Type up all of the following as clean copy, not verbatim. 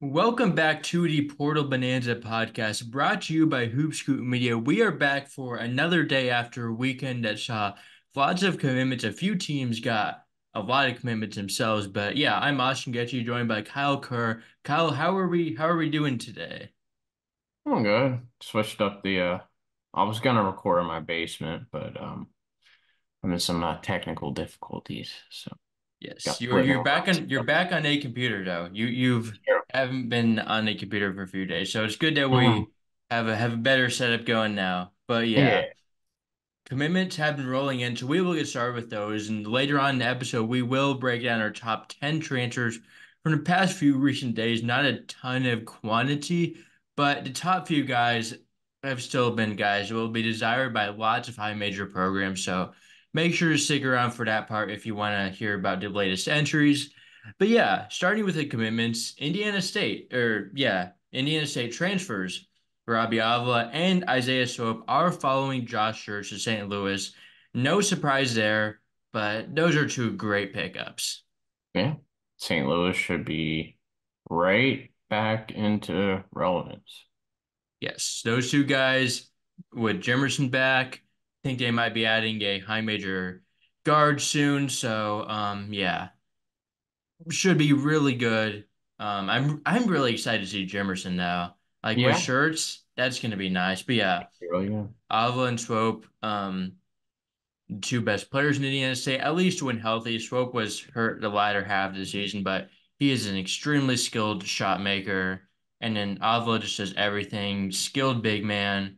Welcome back to the Portal Bonanza podcast brought to you by Hoop Scoop Media. We are back for another day after a weekend that saw lots of commitments. A few teams got a lot of commitments themselves, but yeah, I'm Austin Getty, joined by Kyle Kerr. Kyle, how are we doing today? I'm good. Switched up I was gonna record in my basement, but I'm in some technical difficulties, so Yes, got you're living you're room back on you're setup. back on a computer though. You've Sure. haven't been on a computer for a few days, so it's good that Mhm. we have a better setup going now. But yeah. Yeah. Commitments have been rolling in, so we will get started with those. And later on in the episode, we will break down our top 10 transfers from the past few recent days. Not a ton of quantity, but the top few guys have still been guys that will be desired by lots of high major programs. So make sure to stick around for that part if you want to hear about the latest entries. But yeah, starting with the commitments, Indiana State transfers. Robbie Avila and Isaiah Swope are following Josh Church to St. Louis. No surprise there, but those are two great pickups. Yeah. St. Louis should be right back into relevance. Yes, those two guys with Jimerson back, I think they might be adding a high major guard soon. So, yeah, should be really good. I'm really excited to see Jimerson now. Like with Yeah. shirts, that's gonna be nice. But yeah, Really good. Avila and Swope, two best players in Indiana State, at least when healthy. Swope was hurt the latter half of the season, but he is an extremely skilled shot maker. And then Avila just does everything. Skilled big man,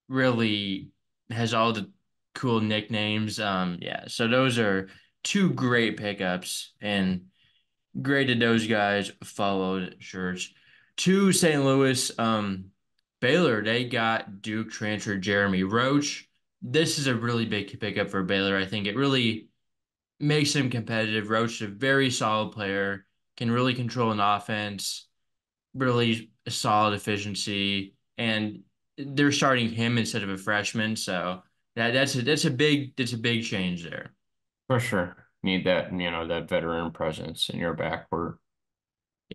really has all the cool nicknames. Yeah, so those are two great pickups, and graded those guys followed shirts. To St. Louis, Baylor, they got Duke transfer Jeremy Roach. This is a really big pickup for Baylor. I think it really makes him competitive. Roach is a very solid player, can really control an offense, really solid efficiency, and they're starting him instead of a freshman. So that's a big change there. For sure. Need that veteran presence in your backcourt.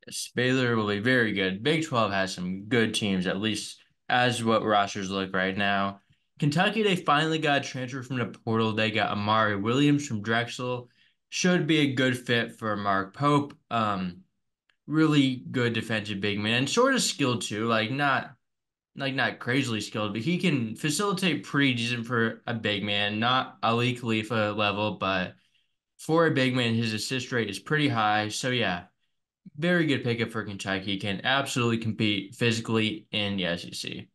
Yes, Baylor will be very good. Big 12 has some good teams, at least as what rosters look right now. Kentucky, they finally got a transfer from the portal. They got Amari Williams from Drexel. Should be a good fit for Mark Pope. Really good defensive big man, and sort of skilled too. Not crazily skilled, but he can facilitate pretty decent for a big man. Not Ali Khalifa level, but for a big man, his assist rate is pretty high. So yeah, very good pickup for Kentucky. Can absolutely compete physically in the SEC.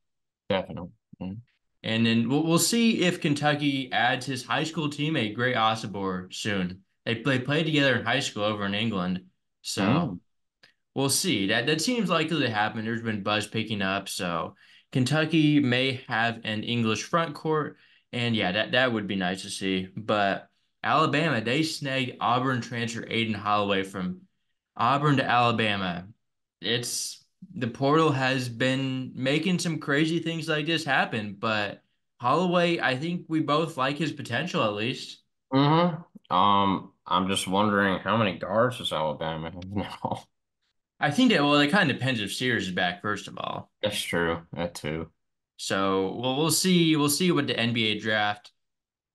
Definitely. Mm. And then we'll see if Kentucky adds his high school teammate, Gray Osibor, soon. They played together in high school over in England. So Mm. we'll see. That seems likely to happen. There's been buzz picking up. So Kentucky may have an English front court. And yeah, that would be nice to see. But Alabama, they snagged Auburn transfer Aiden Holloway from Auburn to Alabama. It's the portal has been making some crazy things like this happen, but Holloway, I think we both like his potential at least. I'm just wondering how many guards does Alabama have now? I think that well, it kind of depends if Sears is back, first of all. That's true. That too. So we'll see what the NBA draft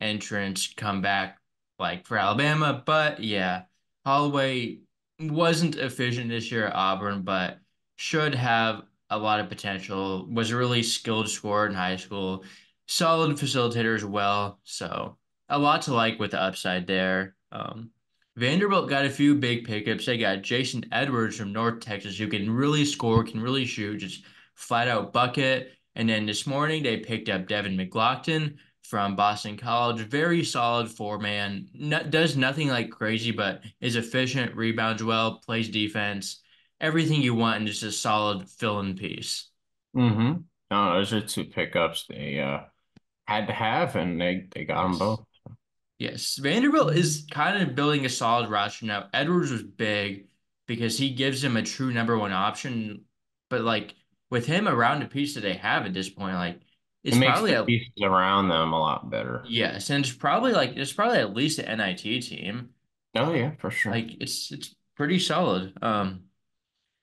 entrants come back like for Alabama. But yeah, Holloway wasn't efficient this year at Auburn, but should have a lot of potential. Was a really skilled scorer in high school, solid facilitator as well. So a lot to like with the upside there. Vanderbilt got a few big pickups. They got Jason Edwards from North Texas who can really score, can really shoot, just flat out bucket. And then this morning they picked up Devin McLaughlin from Boston College. Very solid four-man. No, does nothing like crazy, but is efficient, rebounds well, plays defense. Everything you want in just a solid fill-in piece. Mm-hmm. No, those are two pickups they had to have, and they got them Yes. both. Yes. Vanderbilt is kind of building a solid roster now. Edwards was big because he gives him a true number one option. But like with him around the piece that they have at this point, like It it's makes probably the a pieces around them a lot better. yes, and it's probably at least an NIT team. Oh yeah, for sure. Like it's pretty solid.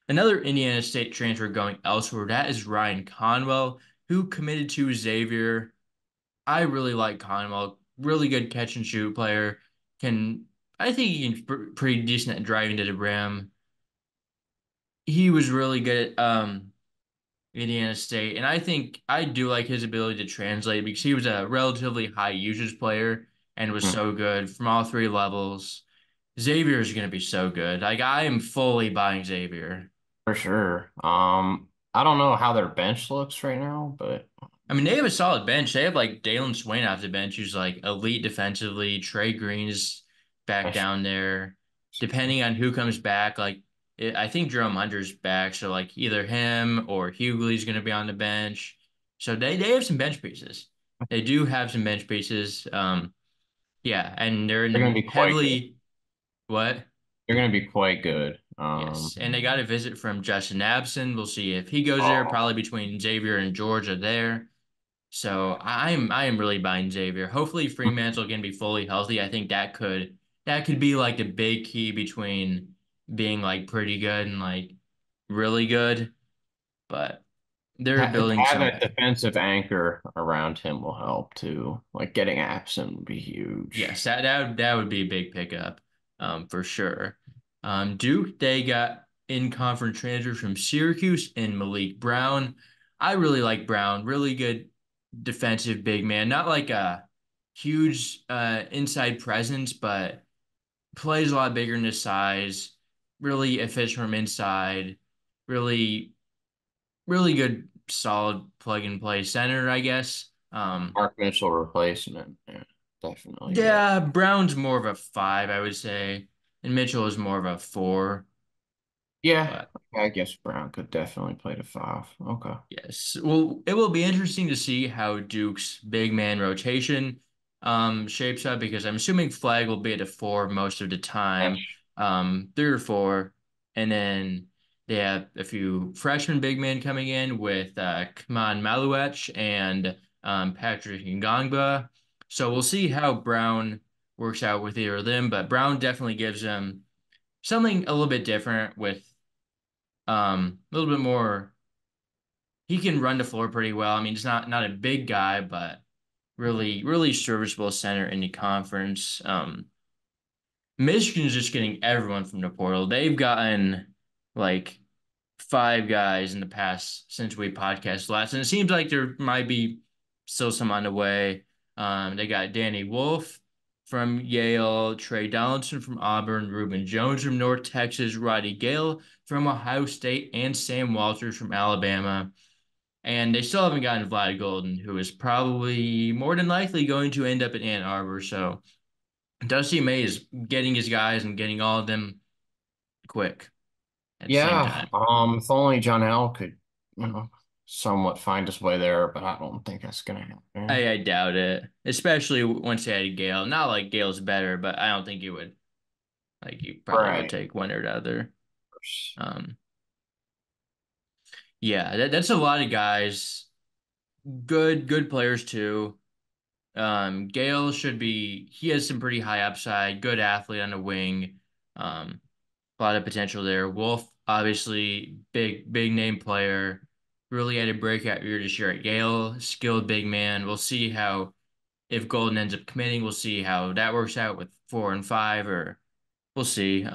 Another Indiana State transfer going elsewhere, that is Ryan Conwell, who committed to Xavier. I really like Conwell. Really good catch and shoot player. Can I think he can pretty decent at driving to the rim. He was really good at Indiana State, and I think I do like his ability to translate because he was a relatively high usage player and was Hmm, so good from all three levels. Xavier is going to be so good. Like I am fully buying Xavier. for sure. I don't know how their bench looks right now, but I mean, they have a solid bench. They have like Dalen Swain off the bench, who's like elite defensively. Trey Green is back that's down there. Depending on who comes back, I think Jerome Hunter's back, so like either him or Hughley's going to be on the bench. So they have some bench pieces. They do have some bench pieces. Yeah, and they're in they're going a to be quite good. heavily what? They're going to be quite good. Yes, and they got a visit from Justin Abson. We'll see if he goes there. Oh, Probably between Xavier and Georgia there. So I am really buying Xavier. Hopefully Fremantle can be fully healthy. I think that could be like the big key between being like pretty good and like really good. But they're to building have a something. defensive anchor around him will help too. Like getting Absent would be huge. Yes, that would be a big pickup, for sure. Duke, they got in conference transfer from Syracuse and Malik Brown. I really like Brown, really good defensive big man, not like a huge inside presence, but plays a lot bigger in his size, really efficient from inside, really, really good, solid plug and play center, I guess. Mark Mitchell replacement. Yeah, definitely. Yeah. Yeah, Brown's more of a five, I would say, and Mitchell is more of a four. Yeah, But I guess Brown could definitely play the five. Okay. yes, well, it will be interesting to see how Duke's big man rotation shapes up because I'm assuming Flag will be at a four most of the That's time, three or four, and then they have a few freshman big men coming in with Kman Maluech and Patrick Ngangba. So we'll see how Brown works out with either of them, but Brown definitely gives them something a little bit different with a little bit more. He can run the floor pretty well. I mean, he's not a big guy, but really really serviceable center in the conference. Michigan's just getting everyone from the portal. They've gotten like five guys in the past since we podcast last, and it seems like there might be still some on the way. They got Danny Wolf from Yale, Trey Donaldson from Auburn, Reuben Jones from North Texas, Roddy Gale from Ohio State, and Sam Walters from Alabama. And they still haven't gotten Vlad Golden, who is probably more than likely going to end up in Ann Arbor. So Dusty May is getting his guys and getting all of them quick at the same yeah. time. If only John L could, you know, somewhat find his way there, but I don't think that's gonna happen. I doubt it, especially once they had Gale. Not like Gale's better, but I don't think he would. Like he probably would Right. take one or the other. Um, yeah, that's a lot of guys. Good players too. Gale should be. He has some pretty high upside. Good athlete on the wing. A lot of potential there. Wolf, obviously, big name player. Really had a breakout year this year at Yale. Skilled big man. We'll see how if Golden ends up committing. We'll see how that works out with 4 and 5, or we'll see.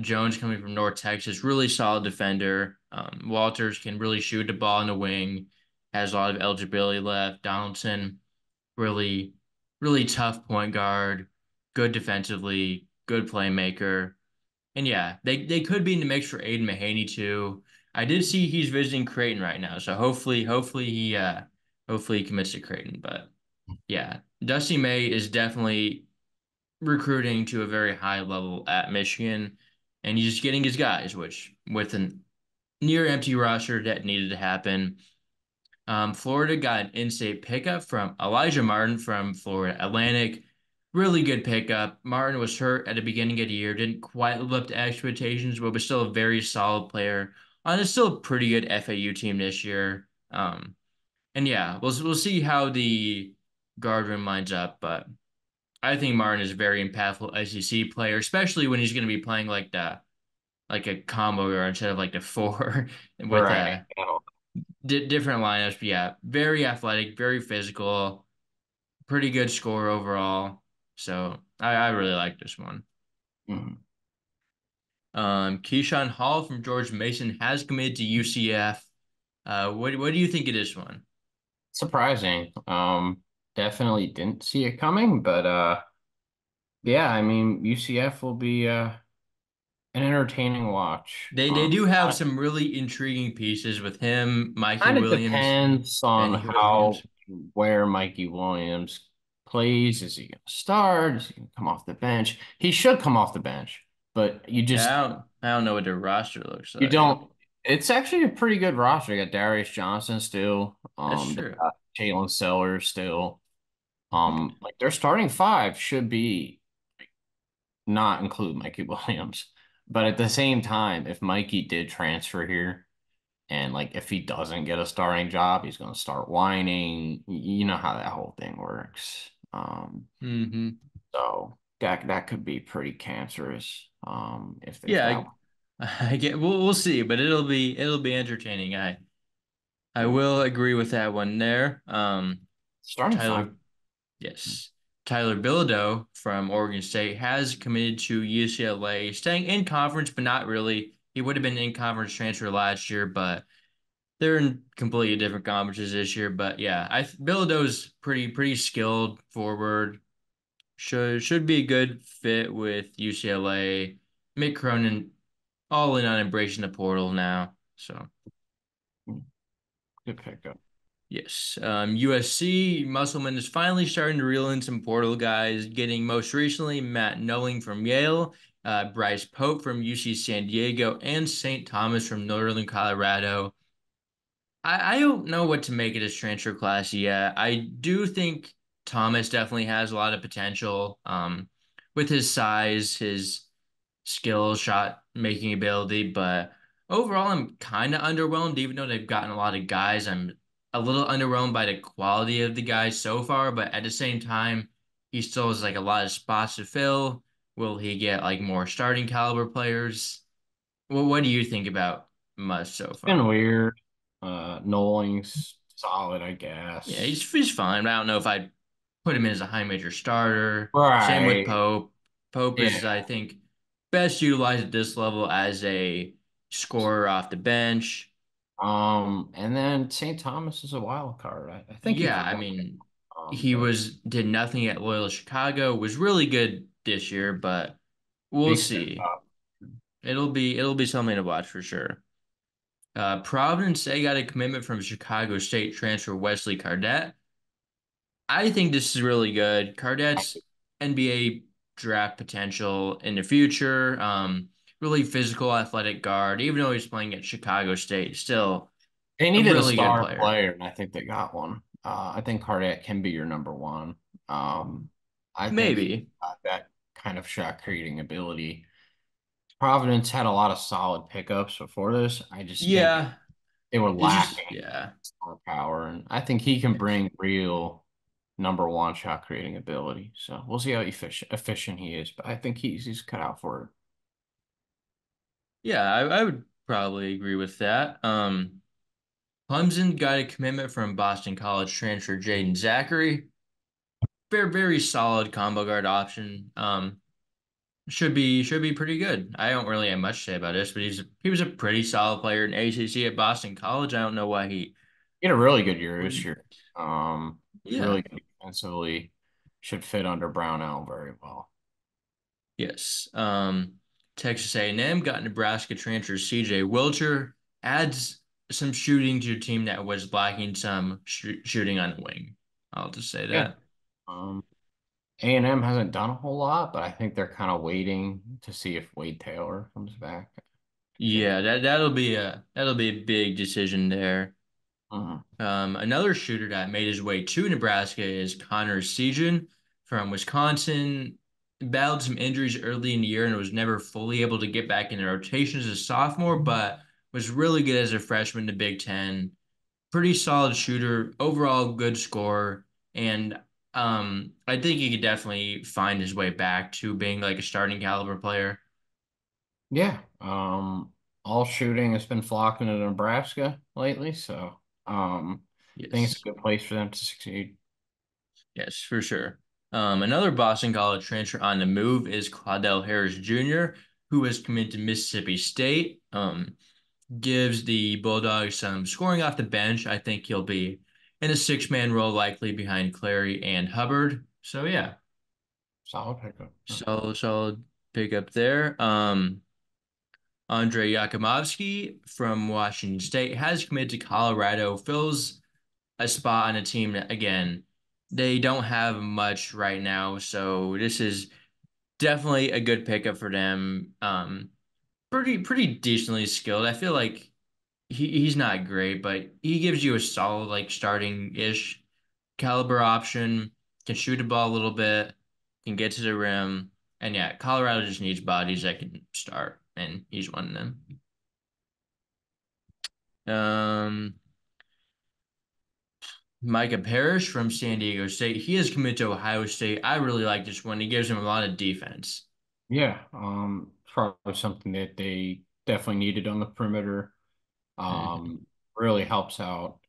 Jones coming from North Texas, really solid defender. Walters can really shoot the ball in the wing. Has a lot of eligibility left. Donaldson, really, really tough point guard. Good defensively. Good playmaker. And yeah, they could be in the mix for Aiden Mahaney too. I did see he's visiting Creighton right now, so hopefully he commits to Creighton. But yeah, Dusty May is definitely recruiting to a very high level at Michigan, and he's getting his guys, which with a near empty roster that needed to happen. Florida got an in-state pickup from Elijah Martin from Florida Atlantic. Really good pickup. Martin was hurt at the beginning of the year, didn't quite live up to expectations, but was still a very solid player on a still pretty good FAU team this year. And yeah, we'll see how the guard room lines up, but I think Martin is a very impactful SEC player, especially when he's going to be playing like a combo guard instead of like the four with Right. different lineups. But yeah, very athletic, very physical, pretty good score overall. So I really like this one. Mhm. Keyshawn Hall from George Mason has committed to UCF. What do you think of this one? Surprising. Definitely didn't see it coming, but yeah, I mean UCF will be an entertaining watch. They do have some really intriguing pieces with him, Mikey Kind of Williams, depends on Benny how Williams. where Mikey Williams plays. Is he going to start? Is he going to come off the bench? He should come off the bench, but Yeah, I don't know what their roster looks you like. don't. It's actually a pretty good roster. You got Darius Johnson still. That's They true. got Jalen Sellers still. Like their starting five should be not include Mikey Williams. But at the same time, if Mikey did transfer here and like if he doesn't get a starting job, he's gonna start whining. You know how that whole thing works. Hmm. So that could be pretty cancerous. If Yeah, that I get. We'll see, but it'll be entertaining. I will agree with that one there. starting five. Tyler, yes, Tyler Bilodeau from Oregon State has committed to UCLA, staying in conference, but not really. He would have been in conference transfer last year, but they're in completely different conferences this year. But yeah, Bilodeau's pretty skilled forward. Should be a good fit with UCLA. Mick Cronin all in on embracing the portal now. So Good pickup. yes, USC Musselman is finally starting to reel in some portal guys. Getting most recently Matt Knowling from Yale, Bryce Pope from UC San Diego, and St. Thomas from Northern Colorado. I don't know what to make of this transfer class yet. I do think Thomas definitely has a lot of potential. With his size, his skill, shot making ability, but overall, I'm kind of underwhelmed. Even though they've gotten a lot of guys, I'm a little underwhelmed by the quality of the guys so far. But at the same time, he still has like a lot of spots to fill. Will he get like more starting caliber players? Well, what do you think about Musk so Been far? weird. Nolling's solid, I Yeah, guess. he's fine. But I don't know if I'd put him in as a high major starter. Same with Right. Pope. Pope Yeah. is, I think, best utilized at this level as a scorer off the bench. And then St. Thomas is a wild card. I think he Yeah, could I work. mean, Um, he but was did nothing at Loyola Chicago, was really good this year, but we'll big step see. up. It'll be something to watch for sure. Providence, they got a commitment from Chicago State transfer Wesley Cardette. I think this is really good. Cardette's NBA draft potential in the future. Really physical, athletic guard. Even though he's playing at Chicago State, still They a needed a really good star player. player, and I think they got one. I think Cardiac can be your number one. Um, I think he Maybe. got that kind of shot creating ability. Providence had a lot of solid pickups before this. I just think Yeah. they were It's just lacking yeah. star power, and I think he can bring real number one shot creating ability. So we'll see how efficient he is, but I think he's cut out for it. Yeah, I would probably agree with that. Clemson got a commitment from Boston College transfer Jaden Zachary. Very solid combo guard option. Should be pretty good. I don't really have much to say about this, but he was a pretty solid player in ACC at Boston College. I don't know why he He had a really good year this wouldn't. year. Yeah. Really good defensively. Should fit under Brownell very well. Yes. Texas A&M got Nebraska transfer CJ Wilcher adds some shooting to a team that was lacking some shooting on the wing. I'll just say Yeah. that. Um, A&M hasn't done a whole lot, but I think they're kind of waiting to see if Wade Taylor comes back. I think. Yeah, that'll be a big decision there. Mhm. Another shooter that made his way to Nebraska is Connor Sejan from Wisconsin. Battled some injuries early in the year and was never fully able to get back in the rotation as a sophomore, but was really good as a freshman in the Big Ten. Pretty solid shooter, overall good scorer, and I think he could definitely find his way back to being like a starting caliber player. Yeah. All shooting has been flocking to Nebraska lately, so I think it's a Yes. good place for them to succeed. Yes, for sure. Another Boston College transfer on the move is Claudell Harris Jr., who has committed to Mississippi State. Gives the Bulldogs some scoring off the bench. I think he'll be in a six-man role, likely behind Clary and Hubbard. So yeah, Solid pickup. solid pick up there. Andre Yakimovsky from Washington State has committed to Colorado, fills a spot on a team that, again, they don't have much right now. So this is definitely a good pickup for them. Pretty decently skilled. I feel like he's not great, but he gives you a solid like starting-ish caliber option, can shoot the ball a little bit, can get to the rim. And yeah, Colorado just needs bodies that can start, and he's one of them. Um, Micah Parrish from San Diego State. He is committed to Ohio State. I really like this one. He gives him a lot of defense. Yeah, probably something that they definitely needed on the perimeter. Hmm. Really helps out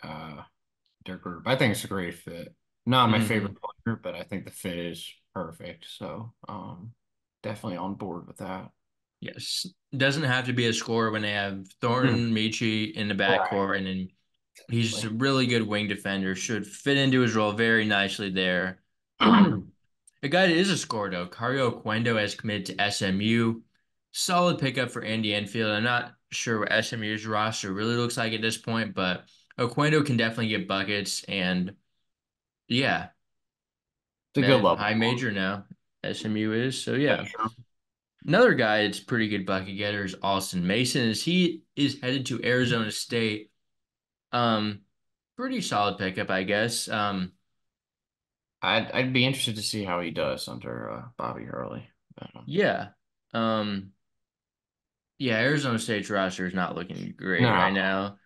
their group. I think it's a great fit. Not my favorite Hmm. player, but I think the fit is perfect. So, definitely on board with that. Yes. Doesn't have to be a scorer when they have Hmm. Thornton, Michi in the Right. backcourt, and then he's a Exactly. really good wing defender. Should fit into his role very nicely there. Um, a guy that is a scorer though, Cario Quendo has committed to SMU. Solid pickup for Andy Enfield. I'm not sure what SMU's roster really looks like at this point, but Oquendo can definitely get buckets, and yeah, It's a good level high for him. major now. SMU is so yeah. That's true. Another guy that's pretty good bucket getter is Austin Mason, as he is headed to Arizona State. Um, Pretty solid pickup, I guess. I'd be interested to see how he does under Bobby Hurley. But, Yeah. Um, yeah, Arizona State's roster is not looking great no, right now,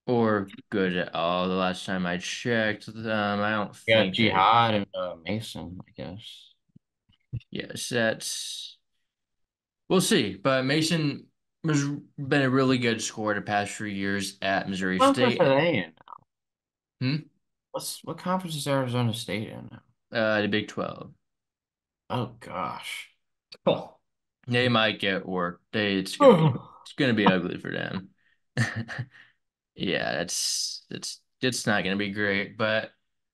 or good at all. The last time I checked, I don't we got think they. Jihad and Mason, I guess. Yes, that's we'll see. But Mason has been a really good scorer the past few years at Missouri Conference are State. they in? Hmm? What conference is Arizona State in now? The Big 12. Oh gosh. Oh. They might get work. Oh. It's gonna be ugly for them. Yeah, that's not going to be great. But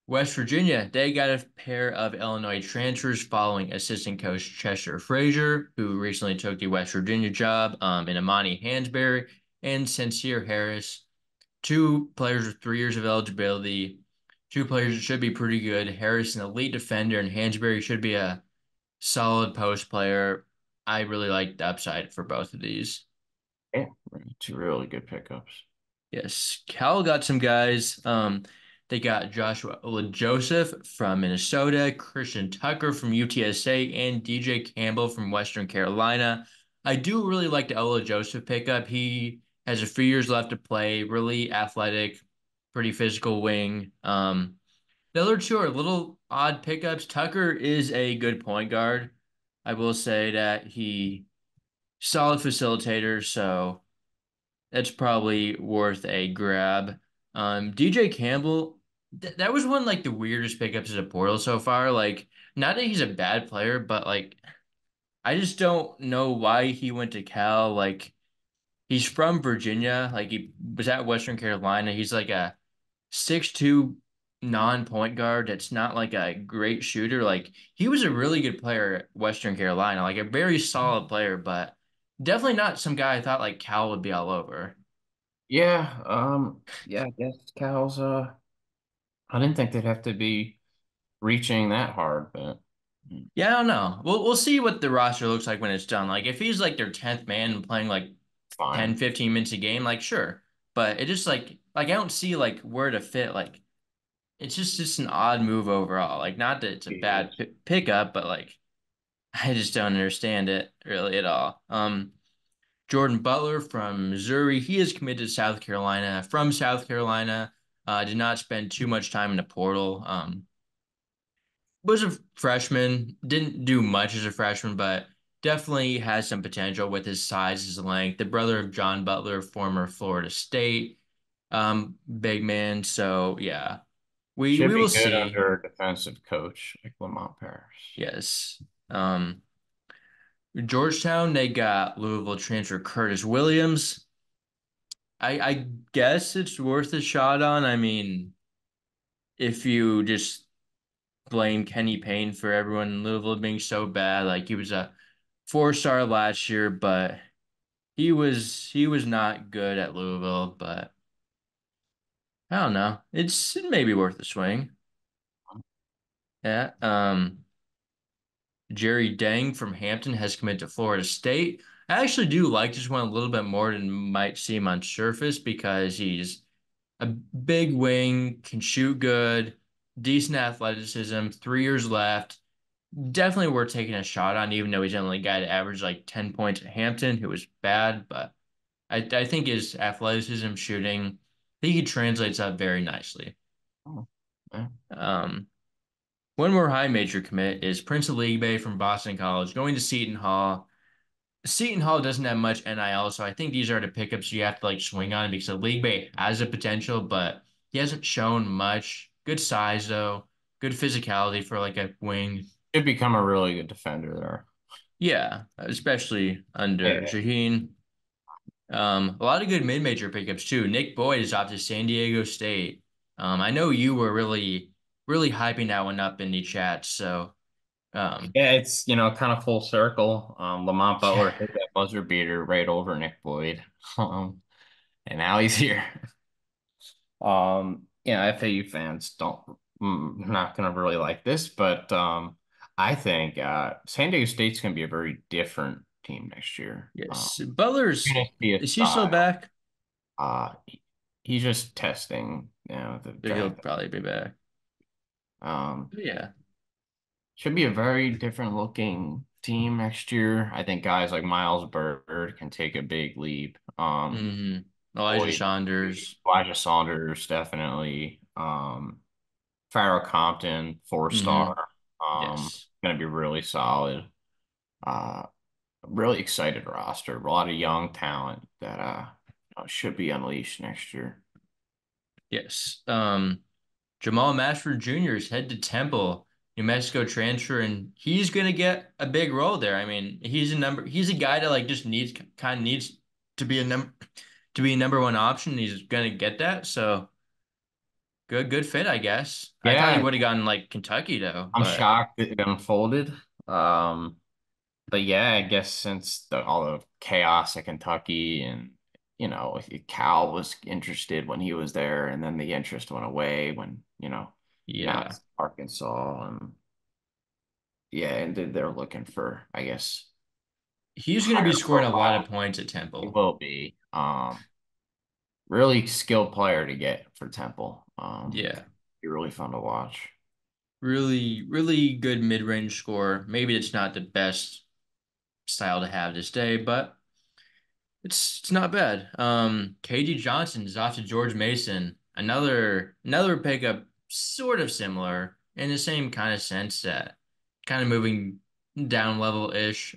West Virginia, they got a pair of Illinois transfers following assistant coach Chester Frazier, who recently took the West Virginia job, and Amani Hansberry and Sincere Harris. Two players with 3 years of eligibility. Two players that should be pretty good. Harris, an elite defender, and Hansberry should be a solid post player. I really like the upside for both of these. Yeah, two really good pickups. Yes, Cal got some guys. They got Joshua Joseph from Minnesota, Christian Tucker from UTSA, and DJ Campbell from Western Carolina. I do really like the Ola Joseph pickup. He has a few years left to play, really athletic, pretty physical wing. The other two are little odd pickups. Tucker is a good point guard. I will say that he solid facilitator, so that's probably worth a grab. DJ Campbell, that was one like the weirdest pickups as a portal so far. Like, not that he's a bad player, but like, I just don't know why he went to Cal. Like, he's from Virginia. Like, he was at Western Carolina. He's like a 6'2" non-point guard that's not like a great shooter. Like, he was a really good player at Western Carolina, like a very solid player, but definitely not some guy I thought like Cal would be all over. Yeah, I guess Cal's I didn't think they'd have to be reaching that hard, but Yeah, I don't know. We'll see what the roster looks like when it's done. Like if he's like their 10th man and playing like fine. 10, 15 minutes a game, like sure. But it just like I don't see like where to fit. Like it's just an odd move overall. Like not that it's a It bad is. pickup, but like I just don't understand it really at all. Jordan Butler from Missouri, he is committed to South Carolina. From South Carolina, did not spend too much time in the portal. Was a freshman, didn't do much as a freshman, but definitely has some potential with his size, his length. The brother of John Butler, former Florida State big man. So yeah, we Should we be will good see. under a defensive coach like Lamont Paris. Yes. Um, Georgetown, they got Louisville transfer Curtis Williams. I guess it's worth a shot on. I mean, if you just blame Kenny Payne for everyone in Louisville being so bad, like he was a four-star last year, but he was not good at Louisville, but I don't know. It may be worth a swing. Yeah. Jerry Dang from Hampton has committed to Florida State. I actually do like this one a little bit more than might seem on surface because he's a big wing, can shoot good, decent athleticism, 3 years left. Definitely worth taking a shot on, even though he's only a guy to average like 10 points at Hampton, who was bad. But I think his athleticism, shooting, I think he translates up very nicely. Oh, yeah. Um, One more high major commit is Prince Bay from Boston College going to Seton Hall. Seton Hall doesn't have much NIL, so I think these are the pickups you have to like swing on because the Bay has a potential, but he hasn't shown much. Good size though, good physicality for like a wing. Should become a really good defender there. Yeah, especially under Yeah. Shaheen. A lot of good mid-major pickups too. Nick Boyd is off to San Diego State. I know you were really hyping that one up in the chat, so Yeah, it's kind of full circle. Lamont yeah. Butler hit that buzzer beater right over Nick Boyd. And now he's here. FAU fans don't not gonna really like this, but I think San Diego State's gonna be a very different team next year. Yes. You're Butler's gonna see a is he still style. back? He's just testing, the He'll fact probably be back. that Yeah. should be a very different looking team next year. I think guys like Miles Bird can take a big leap. hmm Elijah Boyd, Saunders. Elijah Saunders, definitely. Farrell Compton, four hmm star. Yes. Gonna be really solid. Uh, really excited roster. A lot of young talent that should be unleashed next year. Yes. Jamal Mashford Jr. is head to Temple, New Mexico transfer, and he's gonna get a big role there. I mean, he's a guy that like just needs to be a number one option. He's gonna get that. So good fit, I guess. I thought he Yeah, would have gone like Kentucky though, I'm but shocked it unfolded. Um, but yeah, I guess since all the chaos at Kentucky and Cal was interested when he was there, and then the interest went away when now yeah. it's Arkansas, and yeah, and they're looking for, I guess, He's going to be higher scoring a lot of profile. points at It Temple. will be really skilled player to get for Temple. Yeah. Be really fun to watch. Really good mid-range score. Maybe it's not the best style to have this day, but it's not bad. KG Johnson is off to George Mason. Another pickup sort of similar in the same kind of sense that kind of moving down level-ish.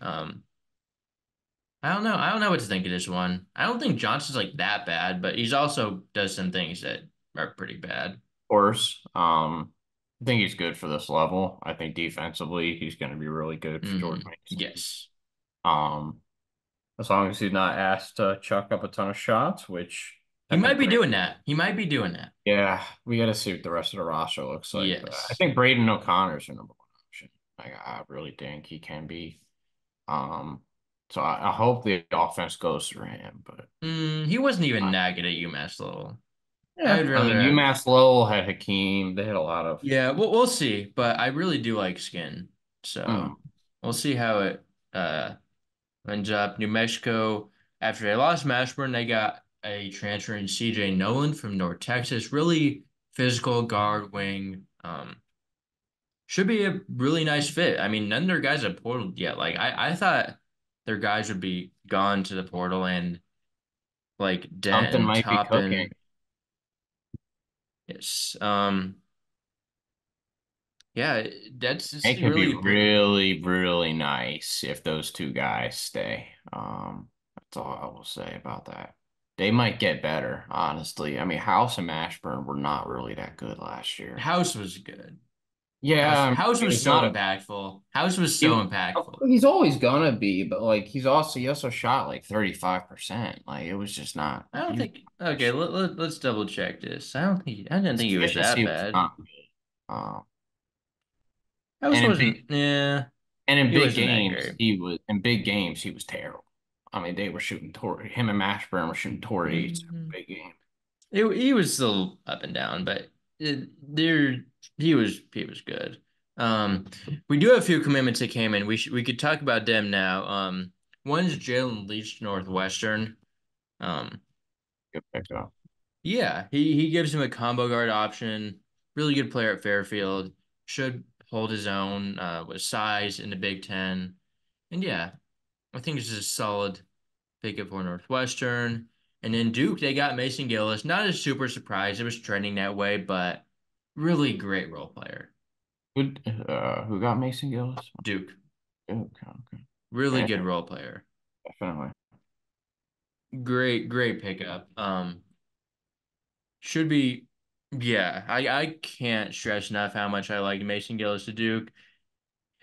I don't know. I don't know what to think of this one. I don't think Johnson's like that bad, but he's also does some things that are pretty bad. Course, I think he's good for this level. I think defensively he's going to be really good for George Mason. Yes. Um, as long as he's not asked to chuck up a ton of shots, which He I might think be doing that. He might be doing that. yeah, we got to see what the rest of the roster looks like. But I Yes. think Braden O'Connor's your number one option. I really think he can be. Um, so I hope the offense goes through him. But He wasn't even that good at UMass Lowell. yeah, I'd I mean, rather have. UMass Lowell had Hakeem. They had a lot of. Yeah, we'll see. But I really do like Skin. Mm, So we'll see how it ends up. New Mexico, after they lost Mashburn, they got a transfer in CJ Nolan from North Texas. Really physical guard wing. Should be a really nice fit. I mean, none of their guys have portaled yet. Like I thought their guys would be gone to the portal and like Something Denton, might be cooking. Toppin. Yes. Yeah, that's It a could be really good pickup. really, really nice if those two guys stay. That's all I will say about that. They might get better, honestly. I mean, House and Mashburn were not really that good last year. House was good. Yeah, I mean, House he was was so not a impactful. House was so impactful. he's always gonna be, but like he also shot like 35%. Like it was just not I don't he was think. Okay, let's double check this. I didn't his think he was that efficiency was bad. not good. Um, House and in big wasn't. Yeah, and in he big wasn't that games, great. he was terrible. I mean, they were shooting toward him and Mashburn were shooting toward 80 Mhm. big game. He was still up and down, but there he was good. Um, we do have a few commitments that came in. We could talk about them now. One's Jalen Leach Northwestern. Um, Good pickup. yeah, he gives him a combo guard option. Really good player at Fairfield. Should hold his own with size in the Big Ten. And yeah, I think this is a solid pickup for Northwestern. And then Duke, they got Mason Gillis. Not a super surprise. It was trending that way, but really great role player. Who got Mason Gillis? Duke, Okay, okay. really Yeah, good role player. definitely. Great pickup. Should be, yeah. I can't stress enough how much I like Mason Gillis to Duke.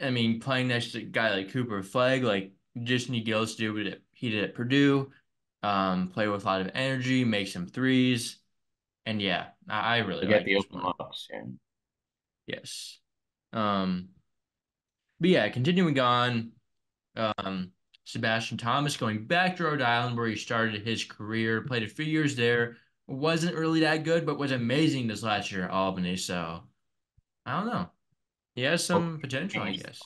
I mean, playing next to a guy like Cooper Flag, like just need Gillis to do what he did at Purdue. Play with a lot of energy, make some threes, and yeah, I really To get like the this open one. looks. Yeah. Yes. Um, but yeah, continuing on, um, Sebastian Thomas going back to Rhode Island where he started his career, played a few years there, wasn't really that good, but was amazing this last year at Albany. So I don't know. He has some potential, I Okay. guess.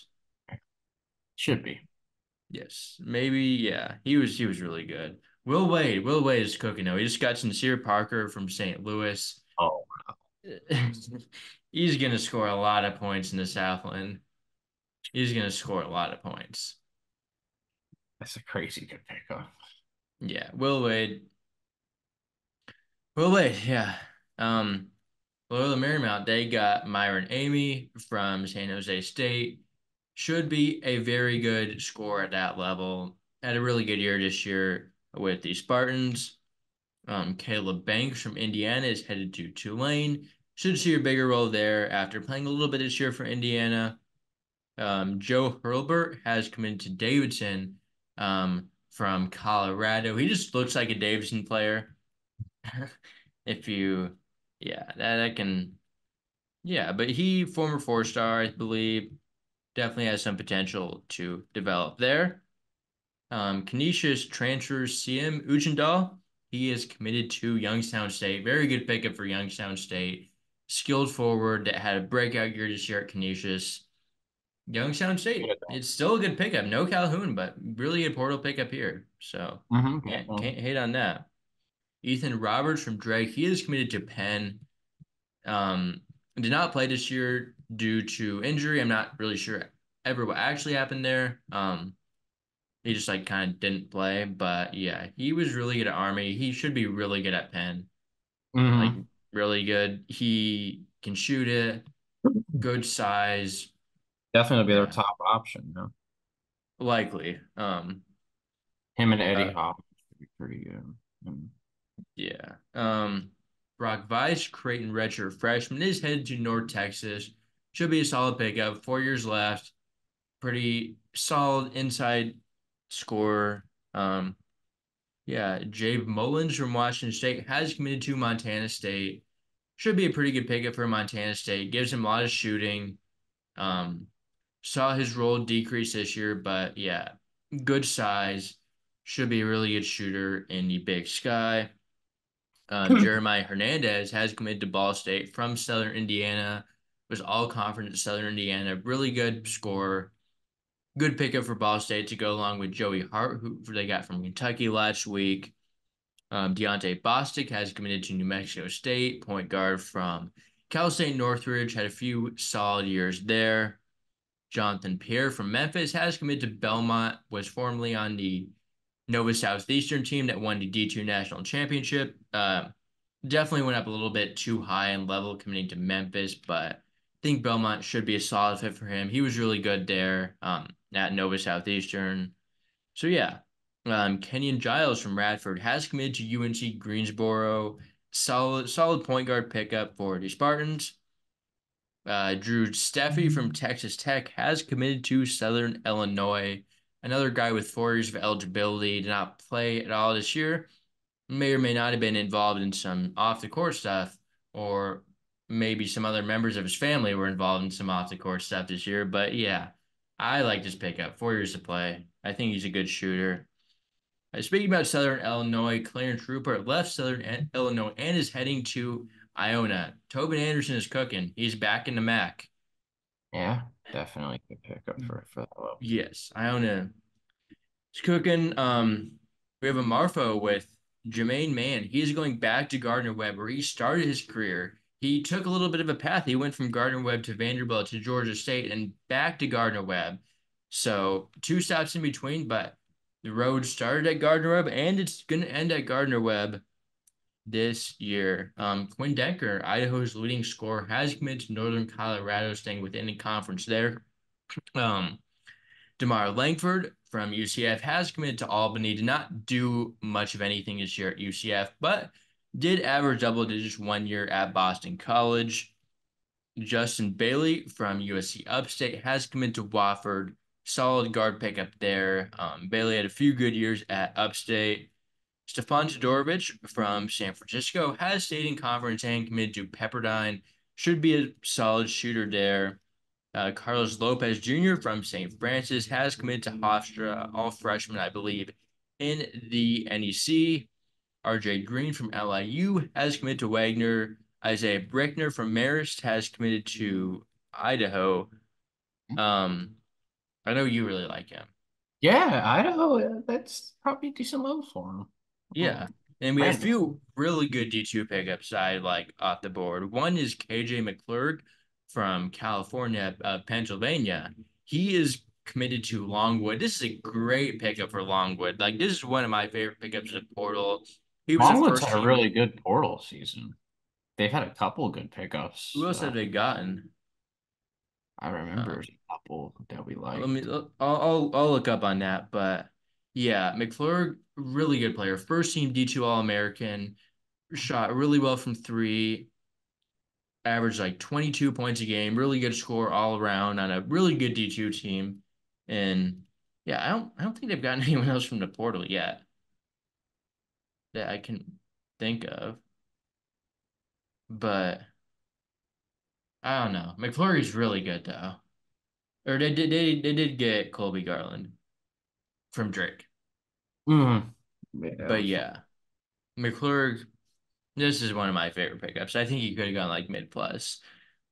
Should be. Yes, maybe. Yeah, he was really good. Will Wade is cooking though. He just got Sincere Parker from St. Louis. Oh, He's gonna score a lot of points in the Southland. He's gonna score a lot of points. that's a crazy good pickup. Yeah, Will Wade. Will Wade. Yeah. Um, Loyola Marymount. They got Myron Amy from San Jose State. Should be a very good scorer at that level. Had a really good year this year with the Spartans. Caleb Banks from Indiana is headed to Tulane. Should see a bigger role there after playing a little bit this year for Indiana. Joe Hurlbert has committed to Davidson from Colorado. He just looks like a Davidson player. If you, yeah, that can, yeah, but he, former four-star, I believe, definitely has some potential to develop there. Canisius transfers CM Uchendahl. He is committed to Youngstown State. Very good pickup for Youngstown State. Skilled forward that had a breakout year this year at Canisius. Youngstown Good State. at that. It's still a good pickup. No Calhoun, but really good portal pickup here. So Definitely. can't hate on that. Ethan Roberts from Drake. He is committed to Penn. Did not play this year due to injury. I'm not really sure ever what actually happened there. He just like kind of didn't play, but yeah, he was really good at Army. He should be really good at Penn. Like hmm really good. He can shoot it, good size. Definitely be their Yeah, top option. No? likely. Him and Eddie Uh, Hop should be pretty good. yeah. Brock Weiss, Creighton redshirt freshman, is headed to North Texas. Should be a solid pickup. 4 years left. Pretty solid inside scorer. Yeah, Jabe Mullins from Washington State has committed to Montana State. Should be a pretty good pickup for Montana State. Gives him a lot of shooting. Um, saw his role decrease this year, but yeah, good size. Should be a really good shooter in the Big Sky. Jeremiah Hernandez has committed to Ball State from Southern Indiana. Was all conference at Southern Indiana. Really good scorer. Good pickup for Ball State to go along with Joey Hart, who they got from Kentucky last week. Deontay Bostic has committed to New Mexico State, point guard from Cal State Northridge, had a few solid years there. Jonathan Pierre from Memphis has committed to Belmont, was formerly on the Nova Southeastern team that won the D2 National Championship. Definitely went up a little bit too high in level committing to Memphis, but think Belmont should be a solid fit for him. He was really good there at Nova Southeastern. So yeah, Kenyon Giles from Radford has committed to UNC Greensboro. Solid point guard pickup for the Spartans. Drew Steffi from Texas Tech has committed to Southern Illinois. Another guy with 4 years of eligibility, did not play at all this year. May or may not have been involved in some off the court stuff, or maybe some other members of his family were involved in some off the court stuff this year. But yeah, I like this pickup. 4 years to play. I think he's a good shooter. Speaking about Southern Illinois, Clarence Rupert left Southern Illinois and is heading to Iona. Tobin Anderson is cooking. He's back in the MAC. Yeah, definitely good pickup for that low. Yes, Iona is cooking. We have a Marfo with Jermaine Mann. He's going back to Gardner Webb, where he started his career. He took a little bit of a path. He went from Gardner Webb to Vanderbilt to Georgia State and back to Gardner Webb. So 2 stops in between, but the road started at Gardner Webb and it's going to end at Gardner Webb this year. Quinn Denker, Idaho's leading scorer, has committed to Northern Colorado, staying within the conference there. Um, DeMar Langford from UCF has committed to Albany. Did not do much of anything this year at UCF, but did average double digits 1 year at Boston College. Justin Bailey from USC Upstate has committed to Wofford. Solid guard pickup there. Bailey had a few good years at Upstate. Stefan Todorovic from San Francisco has stayed in conference and committed to Pepperdine. Should be a solid shooter there. Carlos Lopez Jr. from St. Francis has committed to Hofstra, all freshman, I believe, in the NEC. RJ Green from LIU has committed to Wagner. Isaiah Brickner from Marist has committed to Idaho. Um, I know you really like him. Yeah, Idaho, that's probably a decent low for him. Yeah. Um, And we have a Randall. few really good D2 pickups I like off the board. One is KJ McClurg from California, Pennsylvania. He is committed to Longwood. This is a great pickup for Longwood. Like, this is one of my favorite pickups in the portal. He was a Longwood's first had a team. really good portal season. They've had a couple good Who pickups. else have they gotten? I remember Um, a couple that we let me. liked. I'll look up on that. But yeah, McClurg, really good player. First team D2 All American. Shot really well from three. Averaged like 22 points a game, really good score all around on a really good D2 team. And yeah, I don't think they've gotten anyone else from the portal yet that I can think of. But I don't know. McFlurry's really good though. Or they did get Colby Garland from Drake. Mm. Yeah, But yeah, McClure, this is one of my favorite pickups. I think he could have gone like mid plus.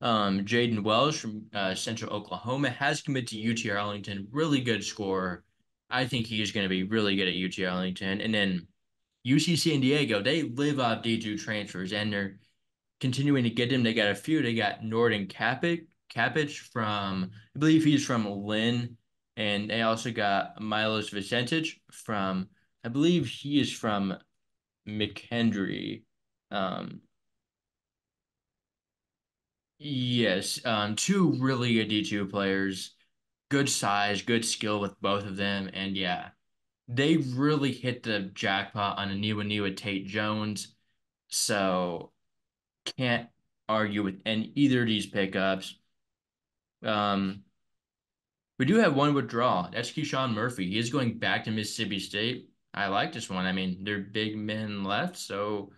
Jaden Wells from Central Oklahoma has committed to UT Arlington. Really good scorer. I think he's going to be really good at UT Arlington. And then UC San Diego, they live off D2 transfers and they're continuing to get him. They got a few. They got Norden Capic from, I believe he's from Lynn. And they also got Milos Vicentich from, I believe he is from McHenry. Um, yes, two really good D2 players, good size, good skill with both of them, and yeah, they really hit the jackpot on Aniwa Tate Jones. So can't argue with any either of these pickups. Um, we do have one withdrawal. That's Keyshawn Murphy. He is going back to Mississippi State. I like this one. I mean, they're big men left, so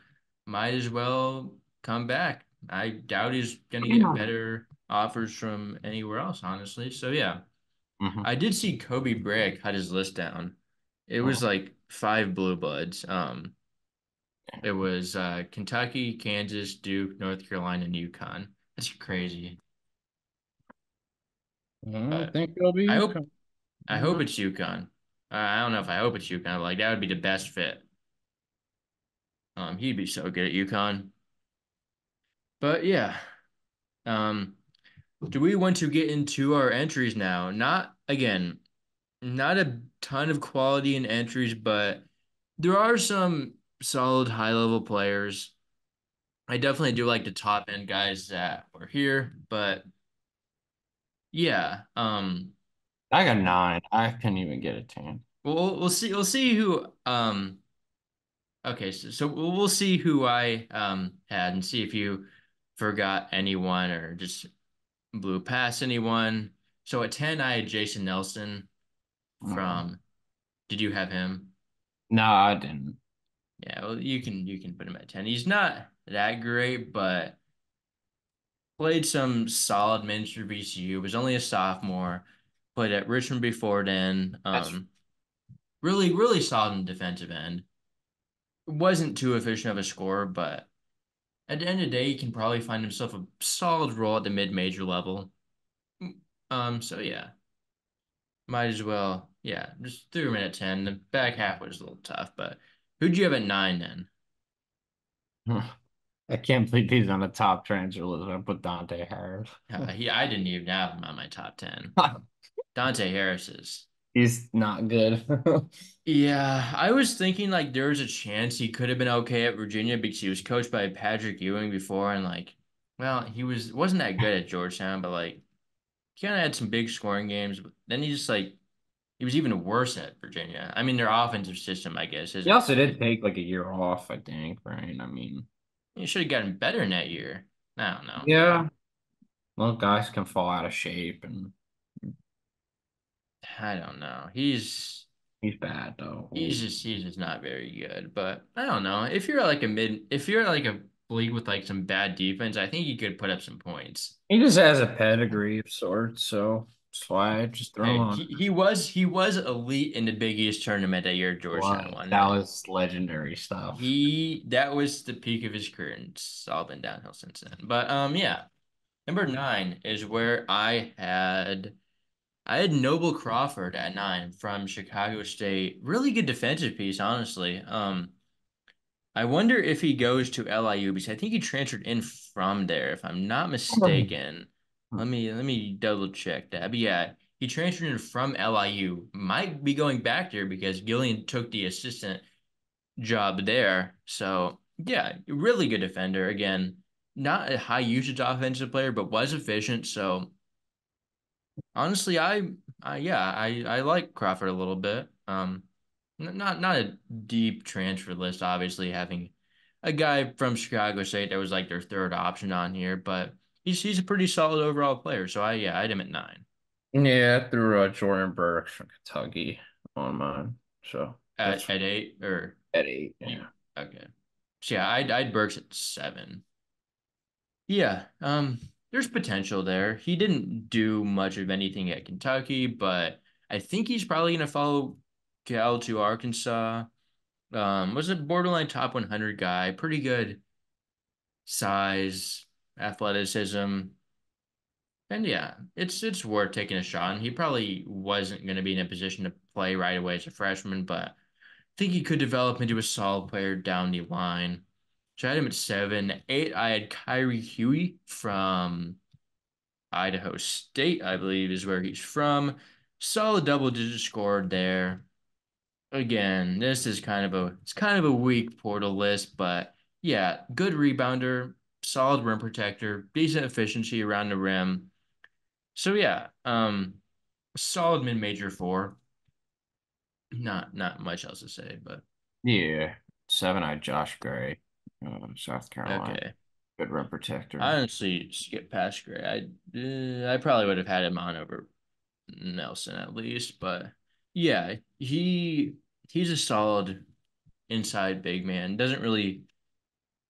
might as well come back. I doubt he's going to get better offers from anywhere else, honestly. So yeah, Mm-hmm. I did see Kobe Bragg cut his list down. It was Oh, like 5 blue bloods. It was Kentucky, Kansas, Duke, North Carolina, and UConn. That's crazy. I But think it'll I be hope UConn. I hope it's UConn. I don't know if I hope it's UConn. But like that would be the best fit. He'd be so good at UConn. But yeah. Um, do we want to get into our entries now? Not again, not a ton of quality in entries, but there are some solid high level players. I definitely do like the top end guys that were here, but Yeah. I got 9. I couldn't even get a 10. We'll see who okay, so we'll see who I had and see if you forgot anyone or just blew past anyone. So at 10 I had Jason Nelson Okay. from did you have him? No, I didn't. Yeah, well you can put him at 10. He's not that great, but played some solid minutes for VCU, was only a sophomore, played at Richmond before then. That's Really solid in defensive end. Wasn't too efficient of a scorer, but at the end of the day, he can probably find himself a solid role at the mid-major level. So yeah, might as well. Yeah, just threw him in at 10. The back half was a little tough, but who'd you have at 9 then? I can't believe he's on the top transfer list. I put Dante Harris. I didn't even have him on my top 10. Dante Harris is. He's not good. Yeah, I was thinking like there was a chance he could have been okay at Virginia because he was coached by Patrick Ewing before, and like, well, he wasn't that good at Georgetown, but like he kind of had some big scoring games. But then he just like he was even worse at Virginia. I mean, their offensive system, I guess, He isn't also great. did take like a year off, I think, right? I mean, He should have gotten better in that year. I don't know. yeah. Well, guys can fall out of shape, and I don't know. he's bad though. He's just not very good. But I don't know. If you're like a league with like some bad defense, I think you could put up some points. He just has a pedigree of sorts, so that's why I just throw him Hey, on. he was elite in the Big East tournament that year Georgetown What? won That it. was legendary stuff. He that was the peak of his career, and it's all been downhill since then. But yeah, number 9 is where I had Noble Crawford at 9 from Chicago State. Really good defensive piece, honestly. I wonder if he goes to LIU because I think he transferred in from there, if I'm not mistaken. Let me double check that. But yeah, he transferred in from LIU. Might be going back there because Gillian took the assistant job there. So yeah, really good defender. Again, not a high usage offensive player, but was efficient. So honestly, I like Crawford a little bit. Not a deep transfer list, obviously having a guy from Chicago State that was like their third option on here, but he's a pretty solid overall player. So I had him at 9. Yeah, I threw Jordan Burks from Kentucky on mine. So At that's at 8 or at 8. you Yeah. okay. So yeah, I'd Burks at 7. Yeah, there's potential there. He didn't do much of anything at Kentucky, but I think he's probably gonna follow Cal to Arkansas. Was a borderline top 100 guy, pretty good size, athleticism, and yeah, it's worth taking a shot. And he probably wasn't going to be in a position to play right away as a freshman, but I think he could develop into a solid player down the line. So I had him at 7. 8, I had Kyrie Huey from Idaho State, I believe is where he's from. Solid double-digit scorer there. Again, this is kind of a weak portal list, but yeah, good rebounder, solid rim protector, decent efficiency around the rim. So yeah, solid mid-major 4. Not much else to say, but Yeah. 7, I had Josh Gray, South Carolina. okay. Good rim I protector. honestly skipped past Gray. I probably would have had him on over Nelson at least, but yeah, he's a solid inside big man. Doesn't really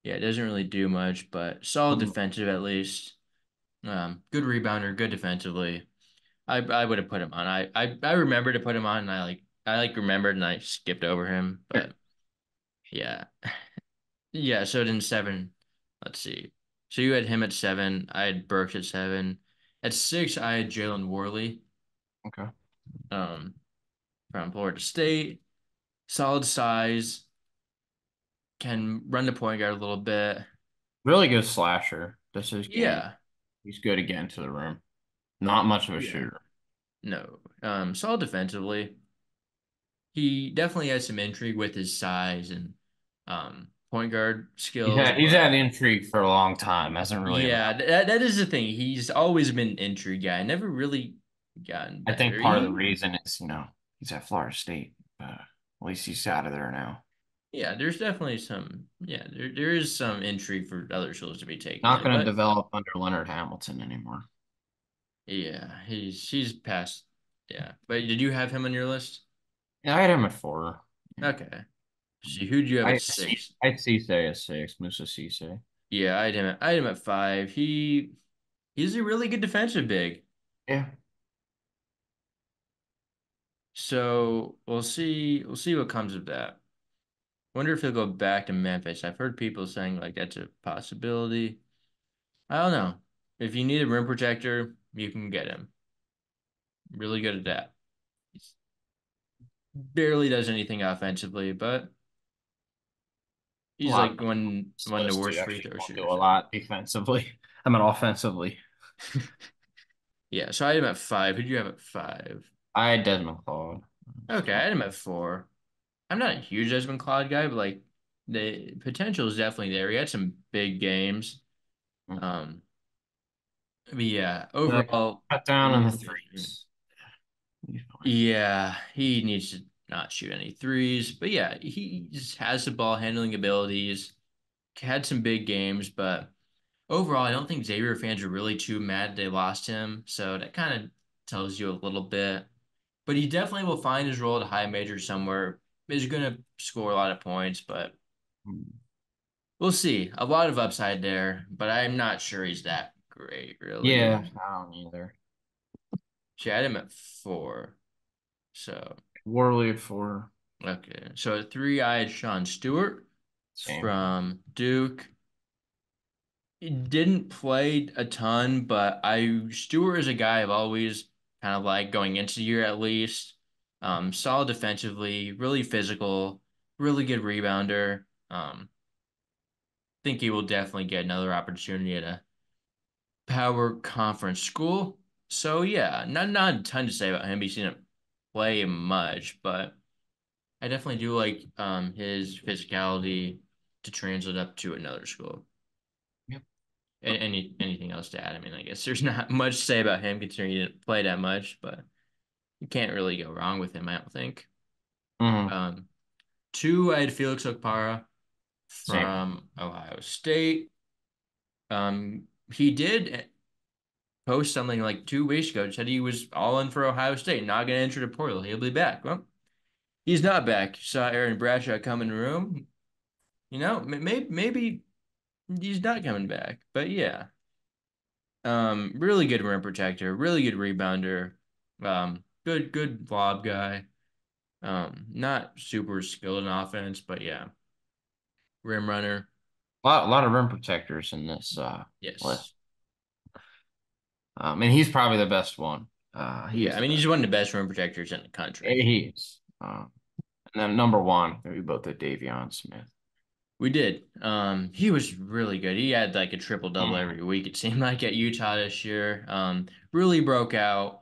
do much, but solid Mm. defensive at least. Good rebounder, good defensively. I would have put him on. I remember to put him on, and I remembered and I skipped over him. But yeah, yeah. So then 7. Let's see. So you had him at 7. I had Burks at 7. At 6, I had Jalen Worley, Okay. um, from Florida State. Solid size, can run the point guard a little bit. Really good slasher. That's his game. Yeah, He's good at getting to the rim. Not much of a yeah. shooter. No, solid defensively. He definitely has some intrigue with his size and point guard He's skills, had he's but had intrigue for a long time. Hasn't really yeah, evolved. that is the thing. He's always been an injury guy, never really gotten I think better. part of the reason is, he's at Florida State. At least he's out of there now. Yeah, there's definitely some, yeah, there is some intrigue for other schools to be taking Not there, going to but develop under Leonard Hamilton anymore. yeah, he's past, yeah. But did you have him on your list? Yeah, I had him at 4. Yeah. Okay. See, who do you have at six? I see say at 6. Musa Cisse. Yeah, I had him at five. He's a really good defensive big. Yeah. So we'll see what comes of that. Wonder if he'll go back to Memphis. I've heard people saying like that's a possibility. I don't know. If you need a rim protector, you can get him. Really good at that. He barely does anything offensively, but A he's lot like of people on this one of the list who worst free actually throw won't do a shooters ever. lot defensively. I mean, offensively. Yeah, so I had him at five. Who do you have at five? I had Desmond Claude. Okay, I had him at four. I'm not a huge Desmond Cloud guy, but like the potential is definitely there. He had some big games. Um, but yeah, overall, Cut down on the really good. threes. He's fine. Yeah, he needs to not shoot any threes. But yeah, he just has the ball handling abilities. Had some big games, but overall, I don't think Xavier fans are really too mad they lost him. So that kind of tells you a little bit. But he definitely will find his role at a high major somewhere. He's going to score a lot of points, but we'll see. A lot of upside there, but I'm not sure he's that great, really. Yeah, I don't either. She had him at four. So, Warley at 4. okay. So at three, I had Sean Stewart Same. from Duke. He didn't play a ton, but Stewart is a guy I've always kind of liked going into the year at least. Solid defensively, really physical, really good rebounder. Think he will definitely get another opportunity at a power conference school. So yeah, not a ton to say about him. He's seen him play much, but I definitely do like his physicality to translate up to another school. Yep. Anything else to add? I mean, I guess there's not much to say about him considering he didn't play that much, but you can't really go wrong with him, I don't think. Hmm. Um, two, I had Felix Okpara Same. from Ohio State. He did post something like 2 weeks ago, said he was all in for Ohio State, not going to enter the portal. He'll be back. Well, he's not back. Saw Aaron Bradshaw come in the room. Maybe he's not coming back. But yeah, really good rim protector, really good rebounder, good lob guy. Not super skilled in offense, but yeah, rim runner. A lot of rim protectors in this Yes. list. And he's probably the best one. He Yeah, is I the mean best. he's one of the best rim protectors in the country. He is. And then number 1, we both had Davion Smith. We did. He was really good. He had like a triple double Mhm. every week. It seemed like at Utah this year. Really broke out.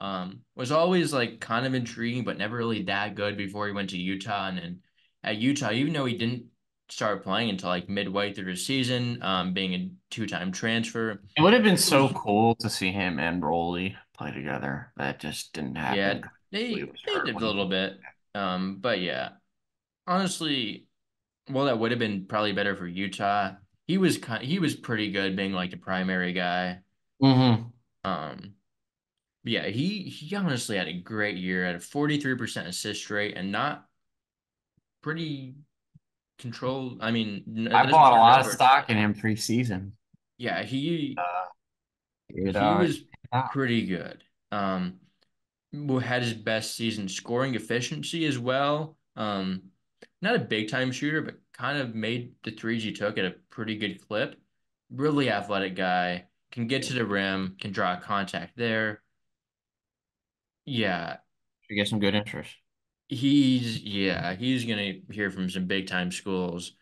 Was always like kind of intriguing, but never really that good before he went to Utah. And then at Utah, even though he didn't start playing until like midway through the season, being a two-time transfer, It would have been it so was cool to see him and Rolly play together. That just didn't happen yeah, because Rolly they was they hurt did a when he little came bit. back. But yeah, honestly. Well, that would have been probably better for Utah. He was pretty good being like the primary guy. Mm-hmm. Um, but yeah, he honestly had a great year at a 43% assist rate and not pretty controlled. I mean, that I doesn't bought a turn lot of over a ton. stock in him preseason. Yeah, he Uh, it he uh, was yeah. pretty good. Had his best season scoring efficiency as well. Not a big time shooter, but kind of made the threes he took at a pretty good clip. Really athletic guy, can get to the rim, can draw contact there. Yeah, Should get some good interest. he's gonna hear from some big time schools.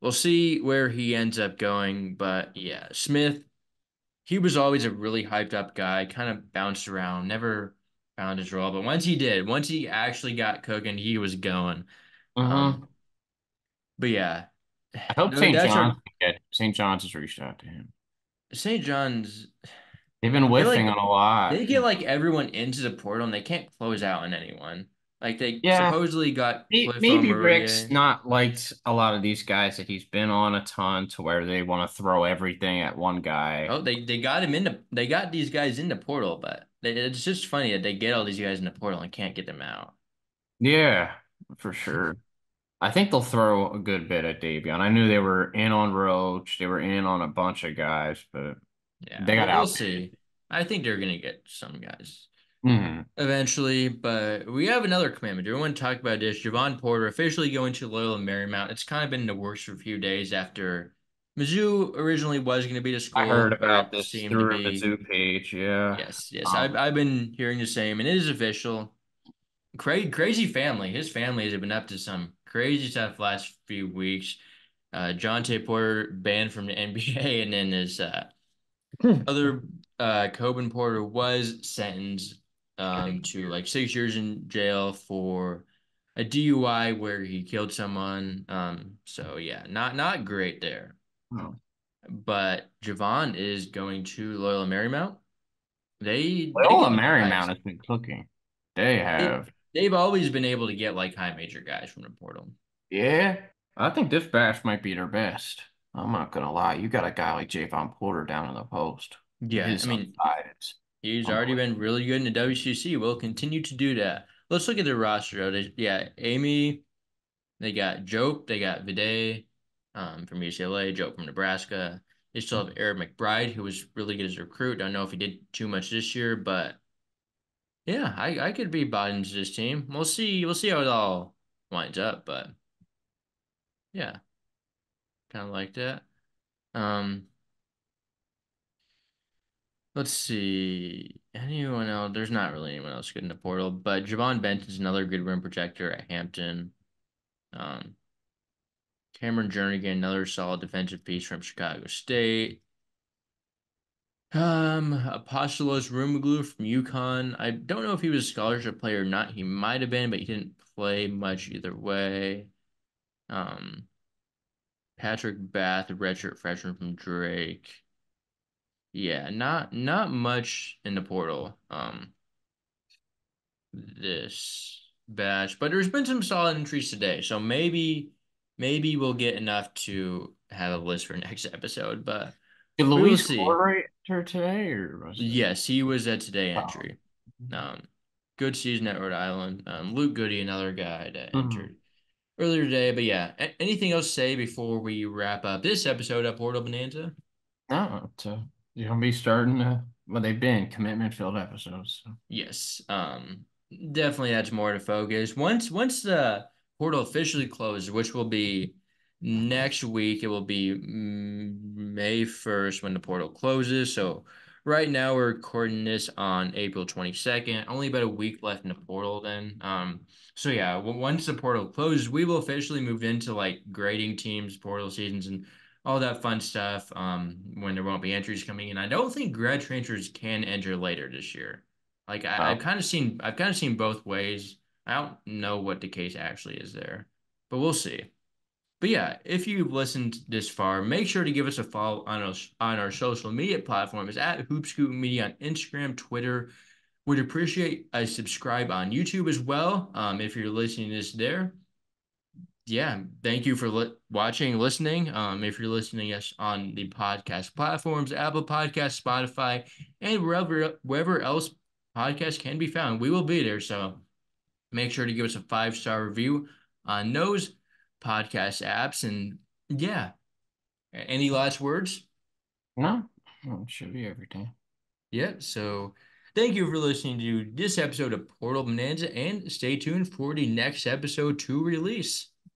We'll see where he ends up going, but yeah, Smith, he was always a really hyped up guy, kind of bounced around, never found his role. But once he actually got cooking, he was going. Um, Mm-hmm. but yeah, I hope though St. that's John's our can get St. John's has reached out to him. St. John's. They've been They whiffing like on a lot. they get like everyone into the portal and they can't close out on anyone. Like they Yeah, supposedly got Cliff maybe Rick's Omoruye. not liked a lot of these guys that he's been on a ton to where they want to throw everything at one guy. Oh, they got him into they got these guys in the portal, but it's just funny that they get all these guys in the portal and can't get them out. Yeah, for sure. I think they'll throw a good bit at Davion. I knew they were in on Roach. They were in on a bunch of guys, but Yeah, they got we'll outbid. see. I think they're gonna get some guys Hmm. eventually, but we have another commitment. Do we want to talk about this? Javon Porter officially going to Loyola Marymount. It's kind of been in the works for a few days after Mizzou originally was going to be the I heard school, or about it this seemed to through a be. Mizzou page. Yeah. Yes. Um, I've been hearing the same, and it is official. Crazy family. His family has been up to some crazy stuff last few weeks. John Tay Porter banned from the NBA, and then his other Coben Porter was sentenced to like 6 years in jail for a DUI where he killed someone. So yeah, not great there. oh. But Javon is going to Loyola Marymount. They Loyola get good Marymount guys. has been cooking. They They have. they've always been able to get like high major guys from the portal. Yeah. I think this batch might be their best. I'm not gonna lie. You got a guy like Javon Porter down in the post. Yeah, I His mean, upside is he's already unbelievable. been really good in the WCC. Will continue to do that. Let's look at the roster. Though. Yeah, Amy. They got Jope. They got Viday from UCLA. Jope from Nebraska. They still have Eric McBride, who was really good as a recruit. Don't know if he did too much this year, but yeah, I could be bought into this team. We'll see. We'll see how it all winds up. But yeah, kind of like that. Um, let's see. Anyone else? There's not really anyone else good in the portal, but Javon Benton's another good rim protector at Hampton. Um, Cameron Jernigan, another solid defensive piece from Chicago State. Apostolos Rumoglu from UConn. I don't know if he was a scholarship player or not. He might have been, but he didn't play much either way. Um, Patrick Bath, a redshirt freshman from Drake. Yeah, not much in the portal. This batch, but there's been some solid entries today, so maybe we'll get enough to have a list for next episode, but Did we will Luis see. collaborate her today, or was it? Yes, he was at today Oh. entry. Um, good season at Rhode Island. Luke Goody, another guy that Mhm. entered earlier today. But yeah, anything else to say before we wrap up this episode of Portal Bonanza? No, you're gonna be starting. Well, they've been commitment filled episodes. So. Yes. Definitely that's more to focus. Once the portal officially closes, which will be next week, it will be May 1st when the portal closes. So right now we're recording this on April 22nd. Only about a week left in the portal then. So yeah, once the portal closes, we will officially move into like grading teams, portal seasons, and all that fun stuff. When there won't be entries coming in. I don't think grad transfers can enter later this year. Like Oh, I've kind of seen both ways. I don't know what the case actually is there, but we'll see. But yeah, if you've listened this far, make sure to give us a follow on our social media platforms at Hoopscoop Media on Instagram, Twitter. Would appreciate a subscribe on YouTube as well. If you're listening to this there, yeah, thank you for watching, listening. If you're listening us on the podcast platforms, Apple Podcast, Spotify, and wherever else podcasts can be found, we will be there. So make sure to give us a 5-star review on those podcast apps. And yeah, any last words? no, it should be every day. Yeah. So thank you for listening to this episode of Portal Bonanza, and stay tuned for the next episode to release.